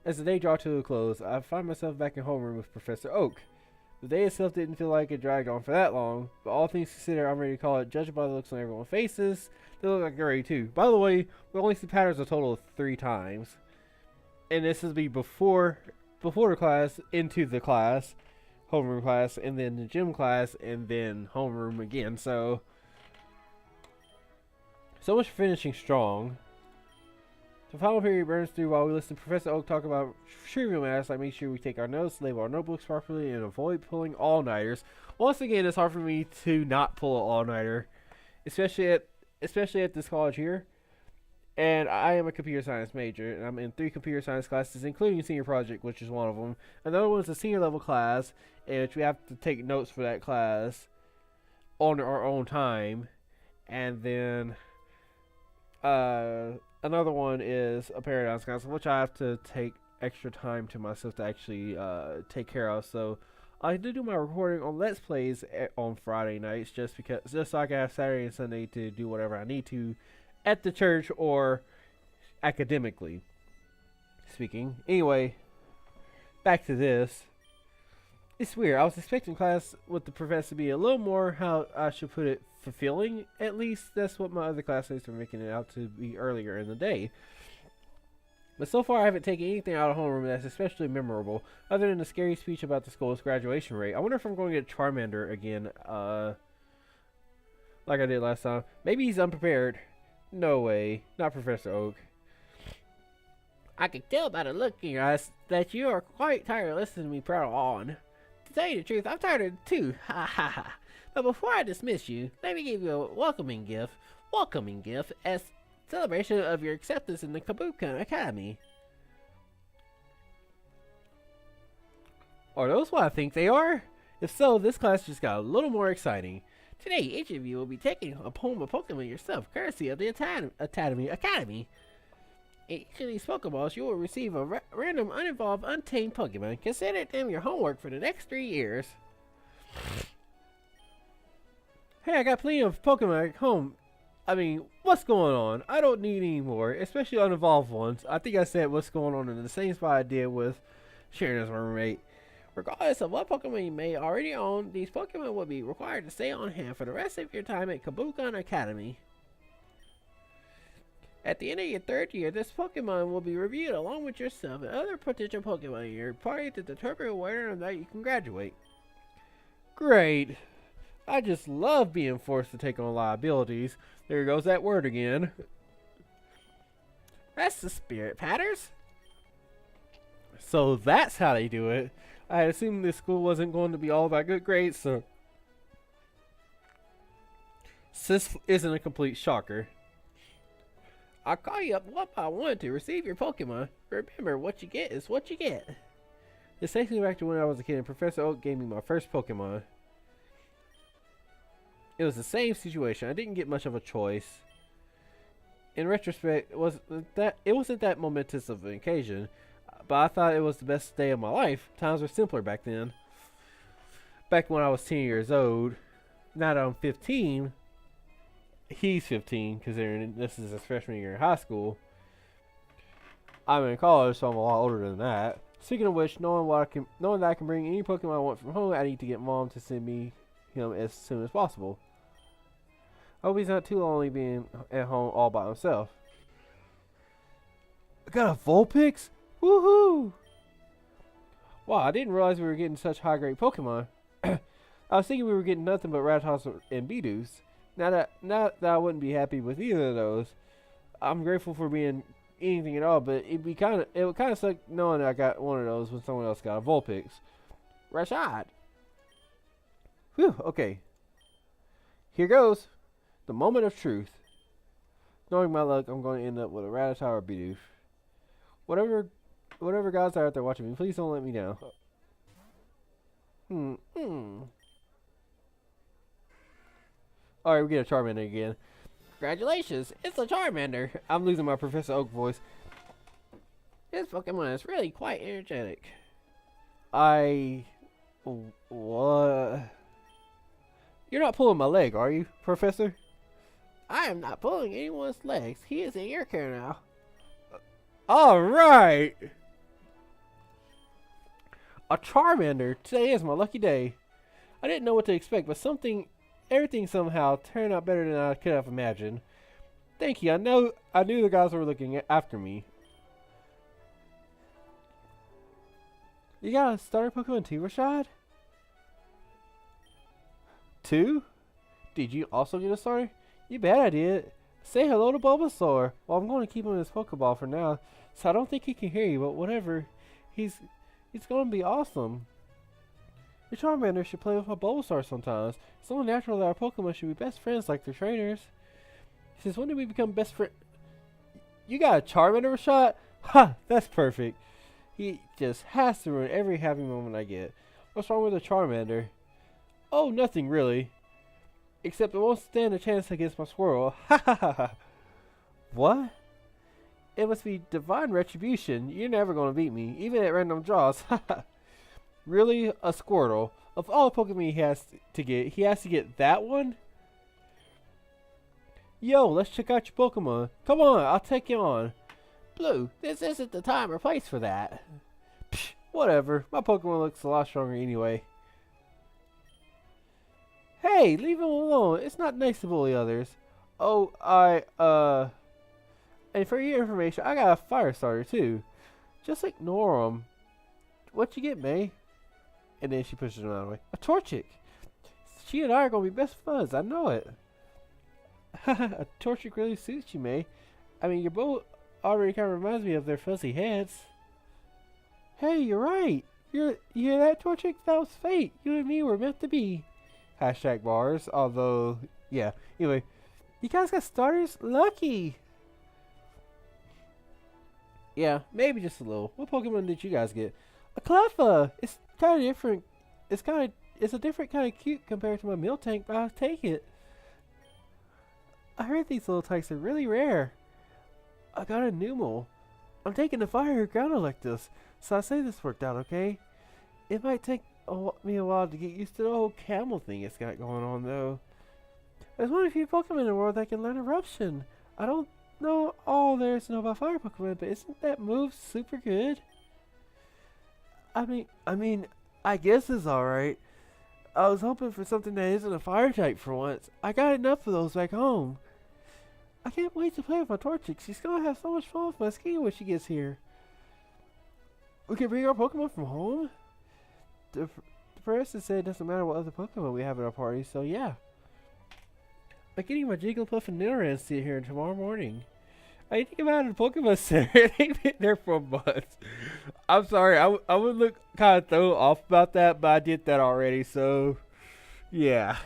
As the day draw to a close, I find myself back in homeroom with Professor Oak. The day itself didn't feel like it dragged on for that long, but all things considered, I'm ready to call it. Judging by the looks on everyone's faces, they look like they're ready too. By the way, we only see patterns a total of 3 times, and this will be before the class, into the class, homeroom class, and then the gym class, and then homeroom again. So much for finishing strong. The final period burns through while we listen to Professor Oak talk about trivial matters like make sure we take our notes, label our notebooks properly, and avoid pulling all-nighters. Once again, it's hard for me to not pull an all-nighter, especially at this college here. And I am a computer science major, and I'm in 3 computer science classes, including senior project, which is one of them. Another one is a senior level class, in which we have to take notes for that class on our own time. And then another one is a paradigms class, which I have to take extra time to myself to actually take care of. So I do my recording on Let's Plays on Friday nights, just so I can have Saturday and Sunday to do whatever I need to at the church or academically speaking. Anyway, back to this. It's weird. I was expecting class with the professor to be a little more, how I should put it, fulfilling. At least that's what my other classmates were making it out to be earlier in the day. But so far I haven't taken anything out of homeroom that's especially memorable, other than the scary speech about the school's graduation rate. I wonder if I'm going to get Charmander again, like I did last time. Maybe he's unprepared. No way. Not Professor Oak. I can tell by the look in your eyes that you are quite tired of listening to me prattle on. To tell you the truth, I'm tired of it too. Ha ha ha. But before I dismiss you, let me give you a welcoming gift as celebration of your acceptance in the Kabuki Academy. Are those what I think they are? If so, this class just got a little more exciting. Today, each of you will be taking a poem of Pokemon yourself, courtesy of the Academy. In each of these Pokeballs, you will receive a random, uninvolved, untamed Pokemon. Consider them your homework for the next 3 years. Hey, I got plenty of Pokemon at home. I mean, what's going on? I don't need any more, especially uninvolved ones. I think I said what's going on in the same spot I did with sharing as my roommate. Regardless of what Pokemon you may already own, these Pokemon will be required to stay on hand for the rest of your time at Kabuki Academy. At the end of your 3rd year, this Pokemon will be reviewed along with yourself and other potential Pokemon in your party to determine whether or not you can graduate. Great. I just love being forced to take on liabilities. There goes that word again. That's the spirit, Patters. So that's how they do it. I had assumed this school wasn't going to be all about good grades, so this isn't a complete shocker. I'll call you up one by one to receive your Pokemon. Remember, what you get is what you get. This takes me back to when I was a kid and Professor Oak gave me my first Pokemon. It was the same situation. I didn't get much of a choice. In retrospect, it wasn't that momentous of an occasion, but I thought it was the best day of my life. Times were simpler back then. Back when I was 10 years old. Now that I'm 15, he's 15, considering this is his freshman year in high school. I'm in college, so I'm a lot older than that. Speaking of which, knowing that I can bring any Pokemon I want from home, I need to get Mom to send me him as soon as possible. I hope he's not too lonely being at home all by himself. I got a Vulpix? Woohoo! Wow, I didn't realize we were getting such high-grade Pokemon. I was thinking we were getting nothing but Rattata and Bidoof. Not that I wouldn't be happy with either of those. I'm grateful for being anything at all, but it would kind of suck knowing that I got one of those when someone else got a Vulpix. Rashad. Whew, okay. Here goes. The moment of truth. Knowing my luck, I'm going to end up with a Rattata or Bidoof. Whatever guys are out there watching me, please don't let me down. Alright, we get a Charmander again. Congratulations, it's a Charmander. I'm losing my Professor Oak voice. This Pokemon is really quite energetic. What? You're not pulling my leg, are you, Professor? I am not pulling anyone's legs. He is in your care now. All right. A Charmander. Today is my lucky day. I didn't know what to expect, but everything somehow turned out better than I could have imagined. Thank you. I knew the guys were looking after me. You got a starter Pokemon too, Rashad? 2? Did you also get a starter? You bet I did. Say hello to Bulbasaur. Well, I'm going to keep him in his Pokeball for now, so I don't think he can hear you, but whatever. He's going to be awesome. Your Charmander should play with my Bulbasaur sometimes. It's only natural that our Pokemon should be best friends like their trainers. Since when did we become best friends? You got a Charmander, Rashad? Ha! That's perfect. He just has to ruin every happy moment I get. What's wrong with a Charmander? Oh, nothing really. Except it won't stand a chance against my Squirrel. Ha ha ha ha. What? It must be divine retribution. You're never going to beat me, even at random draws. Ha ha. Really? A Squirtle? Of all the Pokemon he has to get that one? Yo, let's check out your Pokemon. Come on, I'll take you on. Blue, this isn't the time or place for that. Psh, whatever. My Pokemon looks a lot stronger anyway. Hey, leave him alone. It's not nice to bully others. Oh, and for your information, I got a fire starter too. Just ignore him. What you get, May? And then she pushes him out of the way. A Torchic. She and I are gonna be best buds. I know it. A Torchic really suits you, May. I mean, your bow already kind of reminds me of their fuzzy heads. Hey, you're right. You hear that, Torchic? That was fate. You and me were meant to be. Hashtag bars. Although, yeah. Anyway, you guys got starters? Lucky. Yeah, maybe just a little. What Pokemon did you guys get? A Cleffa. It's kind of different. It's a different kind of cute compared to my Miltank, but I'll take it. I heard these little types are really rare. I got a Numel. I'm taking the fire ground like this, so I say this worked out okay. It might take me a while to get used to the whole camel thing it's got going on, though. There's one of the few Pokemon in the world that can learn Eruption. I don't know all there is to know about fire Pokemon, but isn't that move super good? I mean, I guess it's alright. I was hoping for something that isn't a fire type for once. I got enough of those back home. I can't wait to play with my Torchic. She's gonna have so much fun with my ski when she gets here. We can bring our Pokemon from home? The person said it doesn't matter what other Pokemon we have at our party, so yeah. I'm getting my Jigglypuff and Nidoran sit here tomorrow morning. I think about it at the Pokemon Center. They've been there for months. I'm sorry, I would look kind of thrown off about that, but I did that already, so yeah.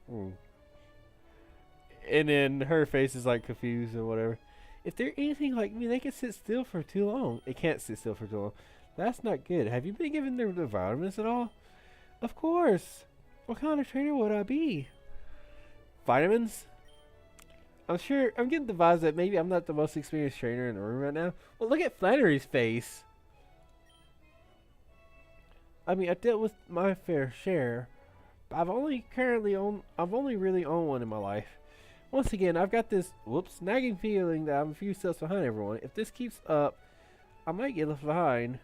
And then her face is like confused and whatever. If they're anything like me, they can sit still for too long. It can't sit still for too long. That's not good. Have you been giving them the vitamins at all? Of course. What kind of trainer would I be? Vitamins? I'm getting the vibes that maybe I'm not the most experienced trainer in the room right now. Well, look at Flannery's face. I mean, I dealt with my fair share, but I've only really owned one in my life. Once again, I've got this, nagging feeling that I'm a few steps behind everyone. If this keeps up, I might get left behind.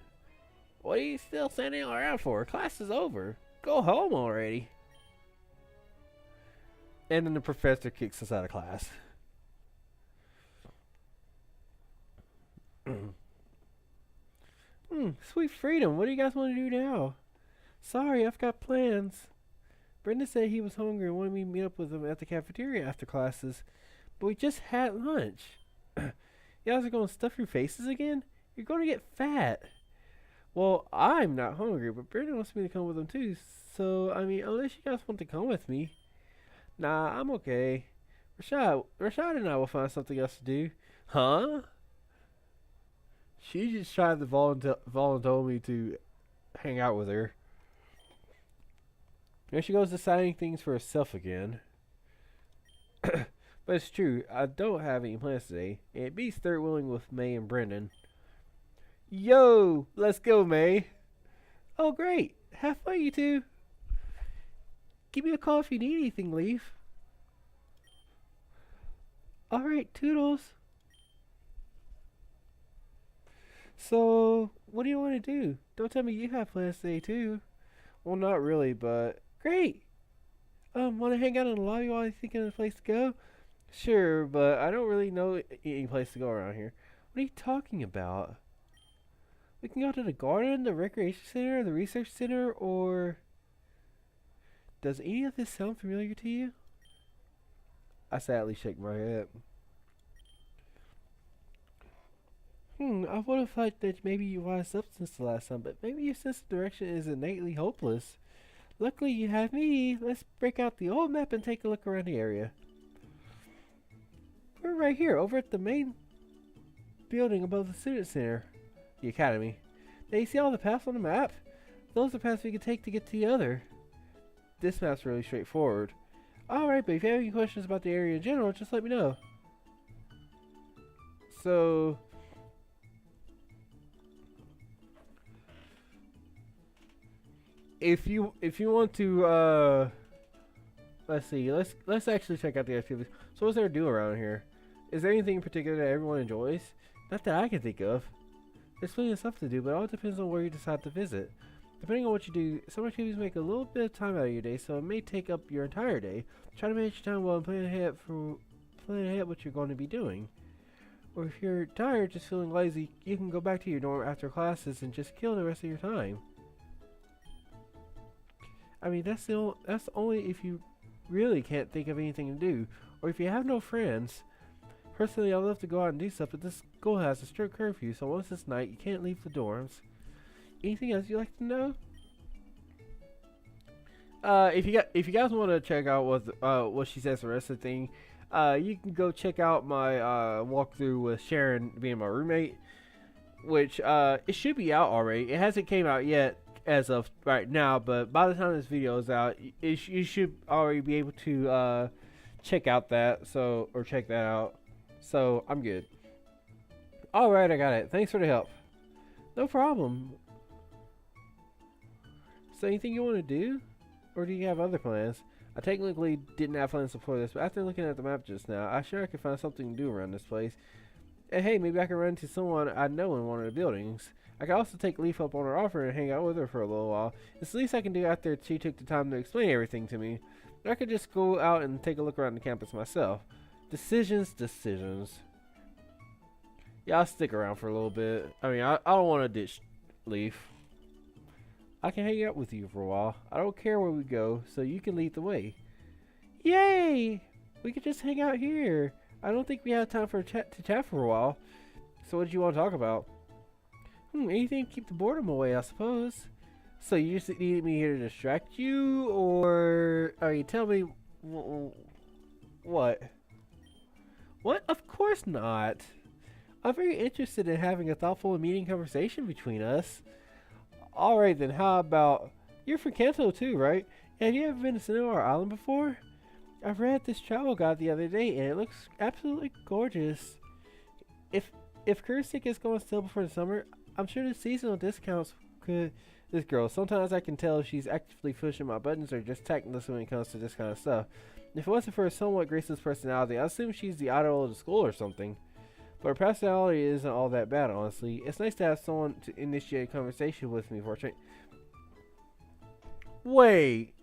What are you still standing around for? Class is over. Go home already. And then the professor kicks us out of class. Sweet freedom. What do you guys want to do now? Sorry, I've got plans. Brenda said he was hungry and wanted me to meet up with him at the cafeteria after classes. But we just had lunch. You guys are going to stuff your faces again? You're going to get fat. Well, I'm not hungry, but Brenda wants me to come with him too. So, I mean, unless you guys want to come with me. Nah, I'm okay. Rashad and I will find something else to do. Huh? She just tried to volunteer me to hang out with her. There she goes deciding things for herself again. But it's true, I don't have any plans today. And it beats third wheeling with May and Brendan. Yo, let's go, May. Oh, great. Have fun, you two. Give me a call if you need anything, Leaf. Alright, toodles. So, what do you want to do? Don't tell me you have plans today, too. Well, not really, but great. Want to hang out in the lobby while you're thinking of a place to go? Sure, but I don't really know any place to go around here. What are you talking about? We can go to the garden, the recreation center, the research center, or... Does any of this sound familiar to you? I sadly shake my head. I would have thought that maybe you wised up since the last time, but maybe your sense of direction is innately hopeless. Luckily, you have me. Let's break out the old map and take a look around the area. We're right here, over at the main building above the student center, the academy. Now, you see all the paths on the map? Those are paths we can take to get to the other. This map's really straightforward. Alright, but if you have any questions about the area in general, just let me know. So... If you want to let's see, let's actually check out the activities. So what's there to do around here? Is there anything in particular that everyone enjoys? Not that I can think of. There's plenty of stuff to do, but it all depends on where you decide to visit. Depending on what you do, some activities make a little bit of time out of your day, so it may take up your entire day. Try to manage your time well and plan ahead what you're going to be doing. Or if you're tired, just feeling lazy, you can go back to your dorm after classes and just kill the rest of your time. I mean, that's only if you really can't think of anything to do, or if you have no friends. Personally, I love to go out and do stuff, but this school has a strict curfew, so once it's night, you can't leave the dorms. Anything else you'd like to know? If you guys want to check out what she says the rest of the thing, you can go check out my walkthrough with Sharon being my roommate, which it should be out already. It hasn't came out yet as of right now, but by the time this video is out, you should already be able to check out that. Or check that out. So I'm good. All right, I got it. Thanks for the help. No problem. So anything you want to do, or do you have other plans? I technically didn't have plans before this, but after looking at the map just now, I sure I could find something to do around this place. And hey, maybe I can run into someone I know in one of the buildings. I can also take Leaf up on her offer and hang out with her for a little while. It's the least I can do after she took the time to explain everything to me. Or I could just go out and take a look around the campus myself. Decisions. Yeah, I'll stick around for a little bit. I mean, I don't want to ditch Leaf. I can hang out with you for a while. I don't care where we go, so you can lead the way. Yay! We could just hang out here. I don't think we have time to chat for a while. So what do you want to talk about? Anything to keep the boredom away, I suppose. So you just need me here to distract you, or... I mean, tell me... What? What? Of course not. I'm very interested in having a thoughtful and meaningful conversation between us. Alright then, how about... You're from Kanto too, right? Have you ever been to Cinnabar Island before? I've read this travel guide the other day, and it looks absolutely gorgeous. If cruise tickets go on sale before the summer, I'm sure the seasonal discounts could... This girl, sometimes I can tell if she's actively pushing my buttons or just tactless when it comes to this kind of stuff. If it wasn't for her somewhat graceless personality, I assume she's the idol of the school or something. But her personality isn't all that bad, honestly. It's nice to have someone to initiate a conversation with me for a change. Wait!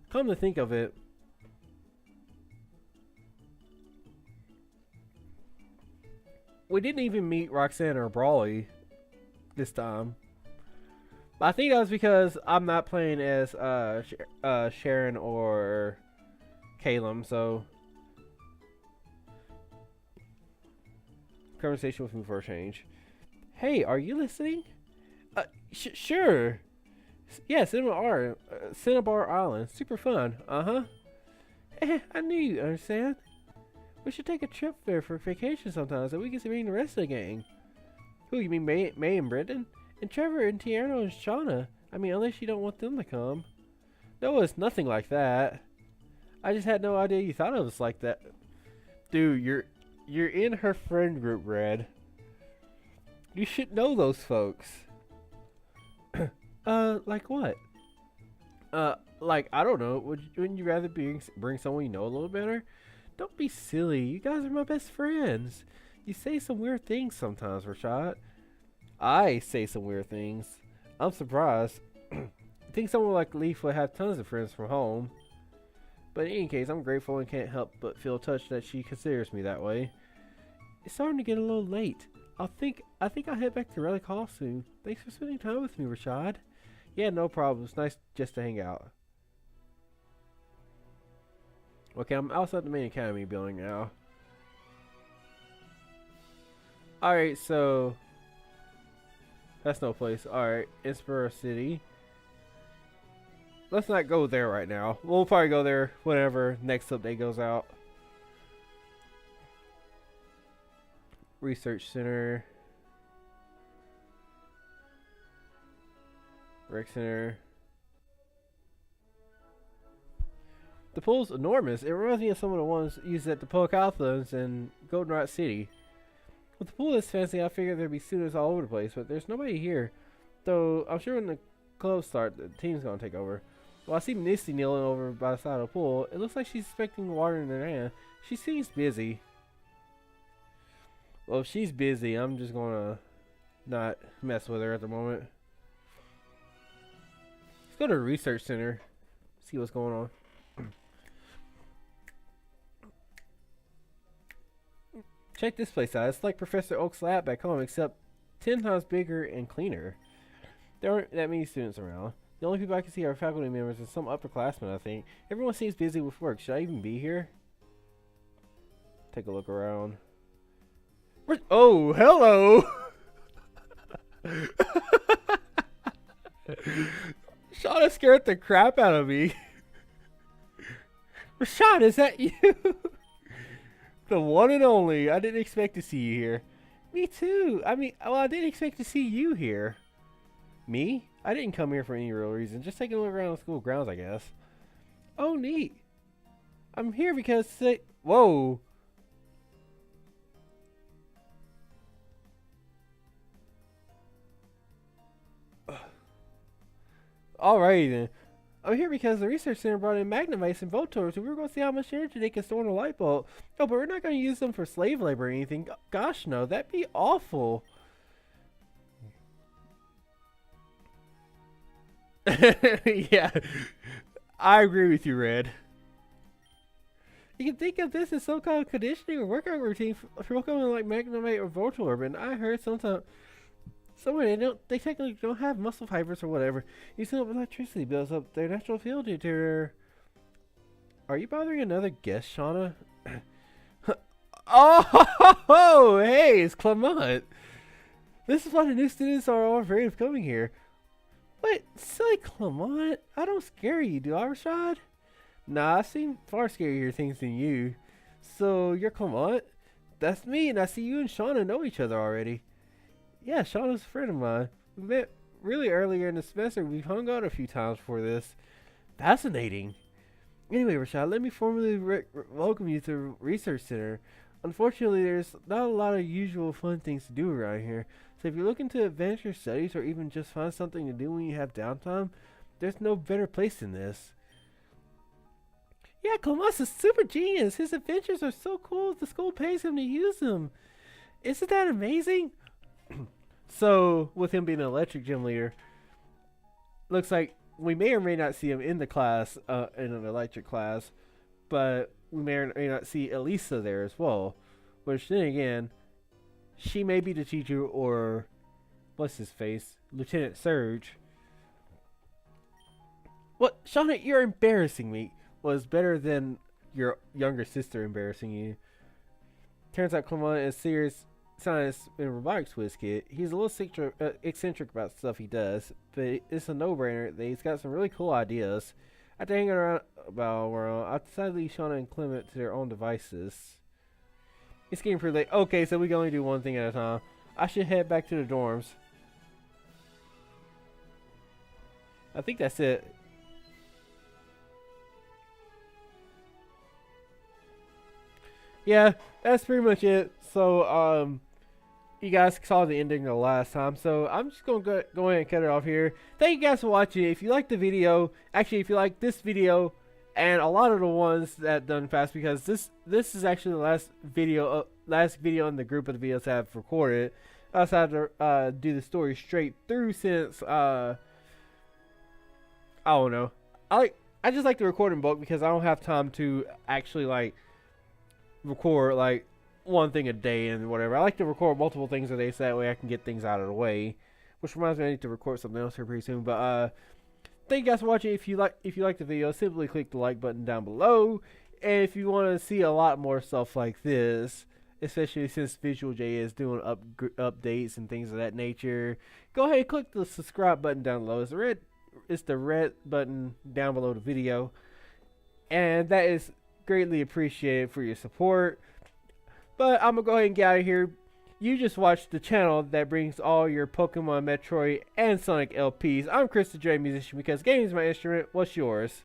Come to think of it, we didn't even meet Roxanne or Brawley this time. But I think that was because I'm not playing as Sharon or Caleb, so... Conversation with me for a change. Hey, are you listening? Sure. Yeah, Cinnabar Island. Super fun. Uh-huh. I knew you'd understand. We should take a trip there for vacation sometime so we can bring the rest of the gang. Who, you mean May and Brendan? And Trevor and Tierno and Shauna. I mean, unless you don't want them to come. No, it's nothing like that. I just had no idea you thought it was like that. Dude, you're in her friend group, Red. You should know those folks. Like what? Like, I don't know. Wouldn't you rather bring someone you know a little better? Don't be silly. You guys are my best friends. You say some weird things sometimes, Rashad. I say some weird things. I'm surprised. I think someone like Leaf would have tons of friends from home. But in any case, I'm grateful and can't help but feel touched that she considers me that way. It's starting to get a little late. I think I'll head back to Relic Hall soon. Thanks for spending time with me, Rashad. Yeah, no problem. It's nice just to hang out. Okay, I'm outside the main academy building now. Alright, so that's no place. Alright, Inspira City. Let's not go there right now. We'll probably go there whenever next update goes out. Research Center. Rec Center. The pool's enormous. It reminds me of some of the ones used at the Pokeathons in Goldenrod City. With the pool this fancy, I figured there'd be students all over the place, but there's nobody here. Though I'm sure when the clubs start, the team's gonna take over. Well, I see Misty kneeling over by the side of the pool. It looks like she's expecting water in her hand. She seems busy. Well, if she's busy, I'm just gonna not mess with her at the moment. Let's go to the research center. See what's going on. Check this place out. It's like Professor Oak's lab back home, except 10 times bigger and cleaner. There aren't that many students around. The only people I can see are faculty members and some upperclassmen, I think. Everyone seems busy with work. Should I even be here? Take a look around. Oh, hello! Shauna scared the crap out of me. Rashad, is that you? The one and only. I didn't expect to see you here. Me too. I mean, well, I didn't expect to see you here. Me? I didn't come here for any real reason. Just taking a look around the school grounds, I guess. Oh, neat. I'm here because... Whoa. Alrighty then. I'm here because the research center brought in Magnemites and Voltors, and we were going to see how much energy they can store in a light bulb. Oh, but we're not going to use them for slave labor or anything. Gosh, no. That'd be awful. Yeah, I agree with you, Red. You can think of this as some kind of conditioning or workout routine for Pokemon like Magnemite or Voltorb, and I heard somewhere they technically don't have muscle fibers or whatever. Using up electricity builds up their natural field interior. Are you bothering another guest, Shauna? Oh, hey, it's Clemont. This is why the new students are all afraid of coming here. What? Silly Clemont? I don't scare you, do I, Rashad? Nah, I've seen far scarier things than you. So, you're Clemont? That's me, and I see you and Shauna know each other already. Yeah, Shauna's a friend of mine. We met really earlier in the semester. We've hung out a few times before this. Fascinating. Anyway, Rashad, let me formally welcome you to the Research Center. Unfortunately, there's not a lot of usual fun things to do around here. So if you're looking to advance your studies or even just find something to do when you have downtime, there's no better place than this. Yeah, Clemont's a super genius. His adventures are so cool, the school pays him to use them. Isn't that amazing? So, with him being an electric gym leader, looks like we may or may not see him in the class, in an electric class, but we may or may not see Elisa there as well. Which, then again, she may be the teacher, or what's his face, Lieutenant Surge. What, Shauna, you're embarrassing me. Was better than your younger sister embarrassing you. Turns out Clemont is serious science and robotics whiz kid. He's a little eccentric about stuff he does, but it's a no-brainer that he's got some really cool ideas. After hanging around I decided to leave Shauna and Clement to their own devices. It's getting pretty late. Okay, so we can only do one thing at a time. I should head back to the dorms. I think that's it. Yeah, that's pretty much it. So, you guys saw the ending the last time, so I'm just going to go ahead and cut it off here. Thank you guys for watching. If you liked the video, actually, if you like this video and a lot of the ones that done fast, because this is actually the last video in the group of the videos I've recorded. I decided to do the story straight through since I don't know. I just like to record in bulk because I don't have time to actually like record like one thing a day and whatever. I like to record multiple things a day so that way I can get things out of the way. Which reminds me, I need to record something else here pretty soon. But thank you guys for watching. If you like the video, simply click the like button down below. And if you want to see a lot more stuff like this, especially since Visual J is doing updates and things of that nature, go ahead and click the subscribe button down below. It's the red button down below the video, and that is greatly appreciated for your support. But I'm gonna go ahead and get out of here. You just watched the channel that brings all your Pokemon, Metroid, and Sonic LPs. I'm Chris the Dre Musician, because gaming is my instrument. What's yours?